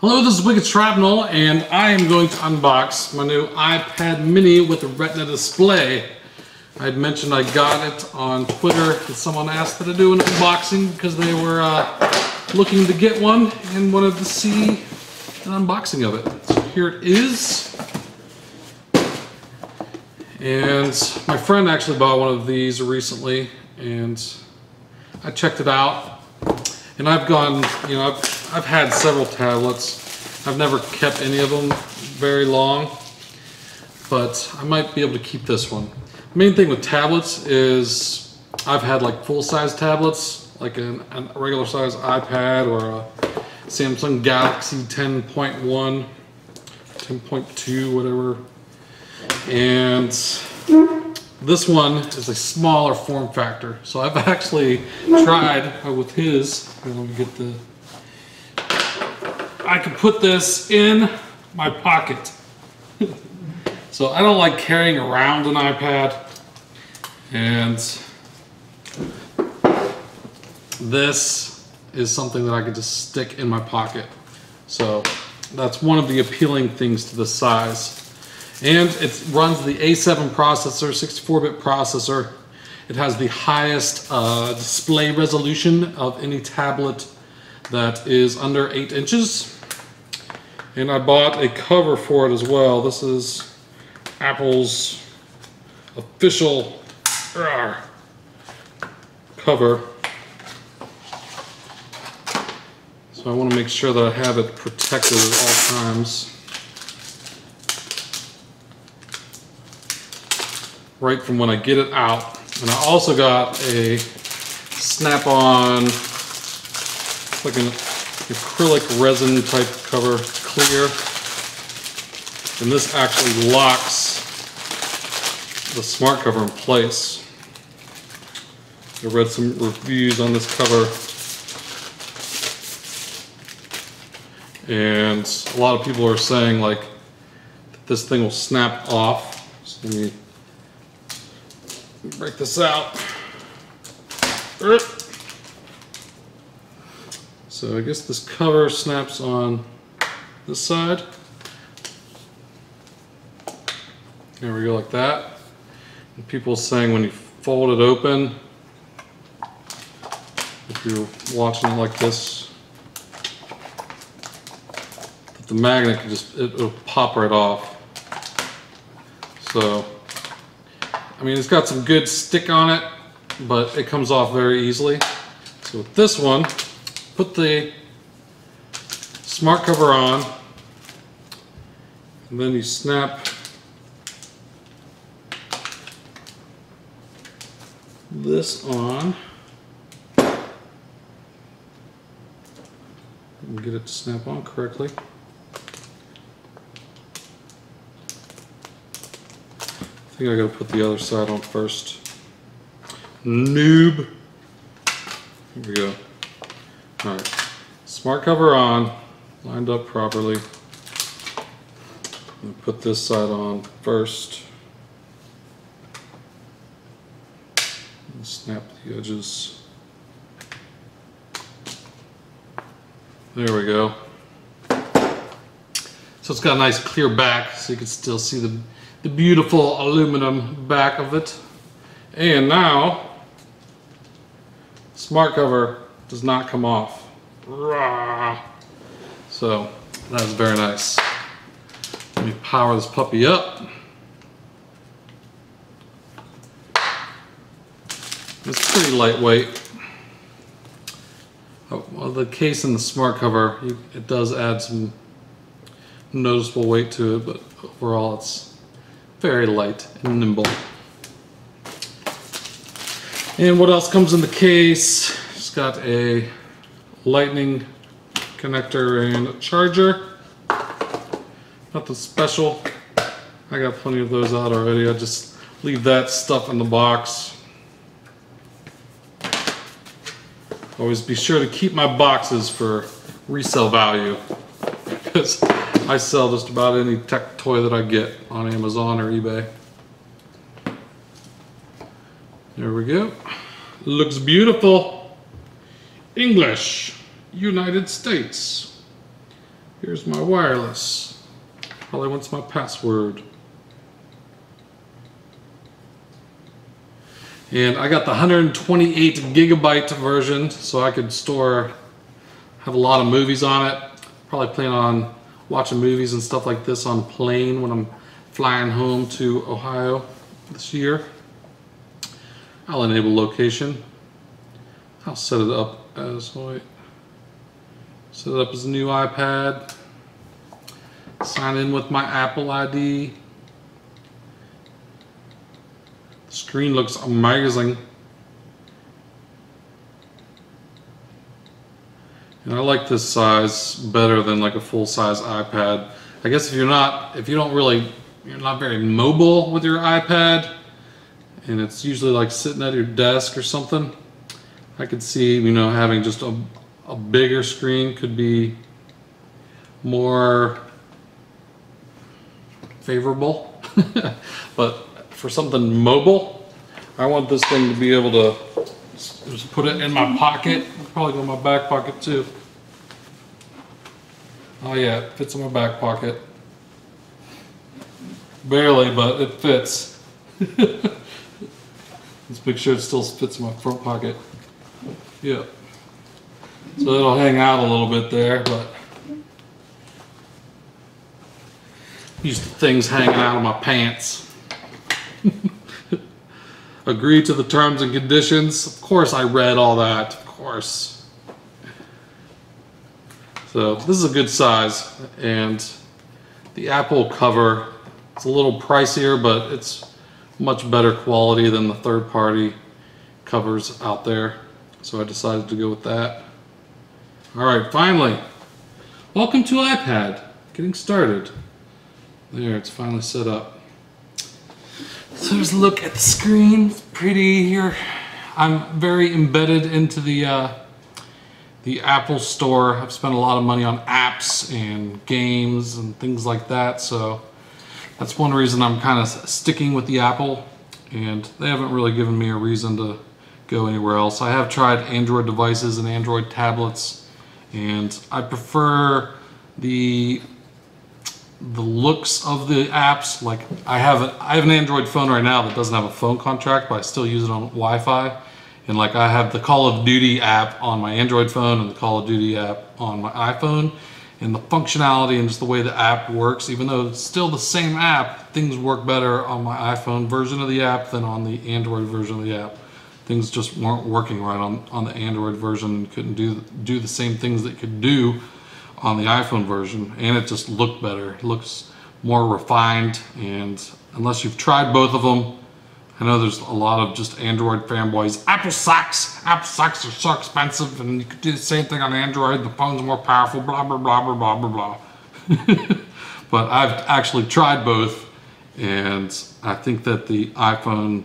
Hello, this is Wicked Shrapnel, and I am going to unbox my new iPad mini with a Retina Display. I had mentioned I got it on Twitter, and someone asked that I do an unboxing because they were looking to get one and wanted to see an unboxing of it. So here it is. And my friend actually bought one of these recently, and I checked it out. And I've gone, I've had several tablets. I've never kept any of them very long, but I might be able to keep this one. The main thing with tablets is I've had like full-size tablets, like a regular size iPad or a Samsung Galaxy 10.1, 10.2, whatever. And this one is a smaller form factor. So I've actually tried with his, let me get the, I can put this in my pocket. So I don't like carrying around an iPad. And this is something that I could just stick in my pocket. So that's one of the appealing things to the size. And it runs the A7 processor, 64-bit processor. It has the highest display resolution of any tablet that is under 8 inches. And I bought a cover for it as well. This is Apple's official cover. So I want to make sure that I have it protected at all times. Right from when I get it out. And I also got a snap-on, like an acrylic resin type cover, clear. And this actually locks the smart cover in place. I read some reviews on this cover, and a lot of people are saying like that this thing will snap off. So let me break this out. So I guess this cover snaps on this side. There we go, like that. And people saying when you fold it open, if you're watching it like this, that the magnet can just, it'll pop right off. So I mean, it's got some good stick on it, but it comes off very easily. So with this one, put the smart cover on, and then you snap this on, and get it to snap on correctly. I think I gotta put the other side on first. Noob. Here we go. Alright. Smart cover on, lined up properly. And put this side on first. And snap the edges. There we go. So it's got a nice clear back, so you can still see the beautiful aluminum back of it. And now smart cover does not come off. So that is very nice. Let me power this puppy up. It's pretty lightweight. Well, the case and the smart cover, it does add some noticeable weight to it, but overall it's very light and nimble. And what else comes in the case? It's got a lightning connector and a charger. Nothing special. I got plenty of those out already. I just leave that stuff in the box. Always be sure to keep my boxes for resale value, because I sell just about any tech toy that I get on Amazon or eBay. There we go. Looks beautiful. English, United States. Here's my wireless. Probably wants my password. And I got the 128 gigabyte version, so I could have a lot of movies on it. Probably plan on watching movies and stuff like this on plane when I'm flying home to Ohio this year. I'll enable location. I'll set it up as, set it up as a new iPad. Sign in with my Apple ID. The screen looks amazing. And I like this size better than like a full-size iPad. I guess you're not very mobile with your iPad, and it's usually like sitting at your desk or something, I could see, having just a bigger screen could be more favorable. But for something mobile, I want this thing to be able to just put it in my pocket. Probably go in my back pocket too. Oh yeah, it fits in my back pocket. Barely, but it fits. Let's make sure it still fits in my front pocket. Yeah. So it'll hang out a little bit there, but used to things hanging out of my pants. Agree to the terms and conditions. Of course I read all that, of course. So this is a good size, and the Apple cover, it's a little pricier, but it's much better quality than the third-party covers out there. So I decided to go with that. Alright, finally. Welcome to iPad. Getting started. There, it's finally set up. So there's a look at the screen. It's pretty here. I'm very embedded into the Apple Store. I've spent a lot of money on apps and games and things like that, so that's one reason I'm kind of sticking with the Apple, and they haven't really given me a reason to go anywhere else. I have tried Android devices and Android tablets, and I prefer the looks of the apps. Like I have an Android phone right now that doesn't have a phone contract, but I still use it on Wi-Fi. And like I have the Call of Duty app on my Android phone and the Call of Duty app on my iPhone. And the functionality and just the way the app works, even though it's still the same app, things work better on my iPhone version of the app than on the Android version of the app. Things just weren't working right on the Android version, couldn't do the same things that it could do on the iPhone version, and it just looked better. It looks more refined, and unless you've tried both of them, I know there's a lot of just Android fanboys. Apple sucks! Apple sucks, they're so expensive, and you could do the same thing on Android, the phone's more powerful, blah, blah, blah, blah, blah, blah, blah. But I've actually tried both, and I think that the iPhone,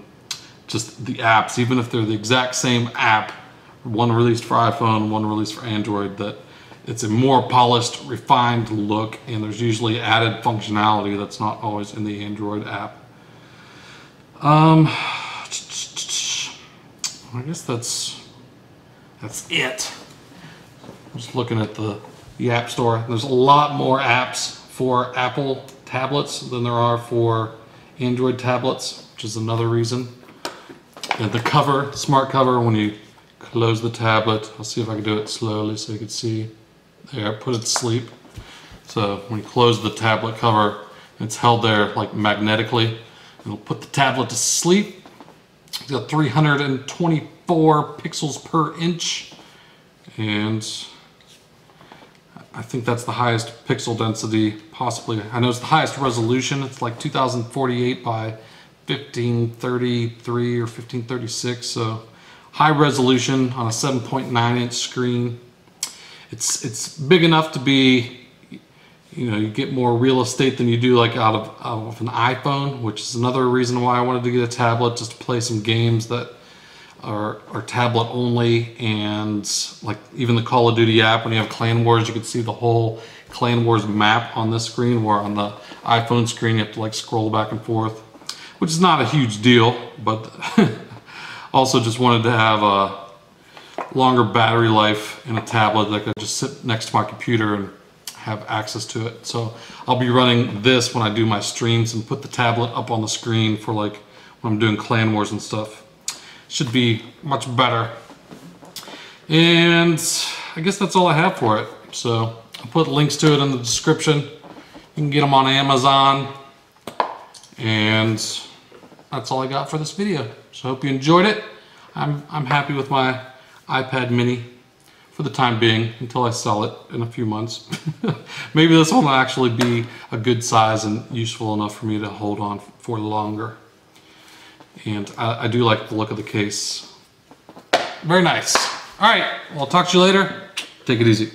just the apps, even if they're the exact same app, one released for iPhone, one released for Android, that it's a more polished, refined look, and there's usually added functionality that's not always in the Android app. I guess that's it. I'm just looking at the App Store. There's a lot more apps for Apple tablets than there are for Android tablets, which is another reason. And the cover, smart cover, when you close the tablet, I'll see if I can do it slowly so you can see. There, put it to sleep. So when you close the tablet cover, it's held there like magnetically. It'll put the tablet to sleep. It's got 324 pixels per inch, and I think that's the highest pixel density possibly. I know it's the highest resolution. It's like 2048 by 1533 or 1536, so high resolution on a 7.9 inch screen. It's big enough to be, you get more real estate than you do like out of an iPhone, which is another reason why I wanted to get a tablet, just to play some games that are tablet only. And like even the Call of Duty app, when you have Clan Wars, you can see the whole Clan Wars map on this screen, where on the iPhone screen you have to like scroll back and forth, which is not a huge deal, but also just wanted to have a longer battery life in a tablet that could just sit next to my computer and have access to it. So I'll be running this when I do my streams and put the tablet up on the screen for like when I'm doing Clan Wars and stuff. Should be much better. And I guess that's all I have for it. So I'll put links to it in the description. You can get them on Amazon. And that's all I got for this video. So I hope you enjoyed it. I'm happy with my iPad mini for the time being until I sell it in a few months. Maybe this one will actually be a good size and useful enough for me to hold on for longer. And I do like the look of the case. Very nice. All right, well, I'll talk to you later. Take it easy.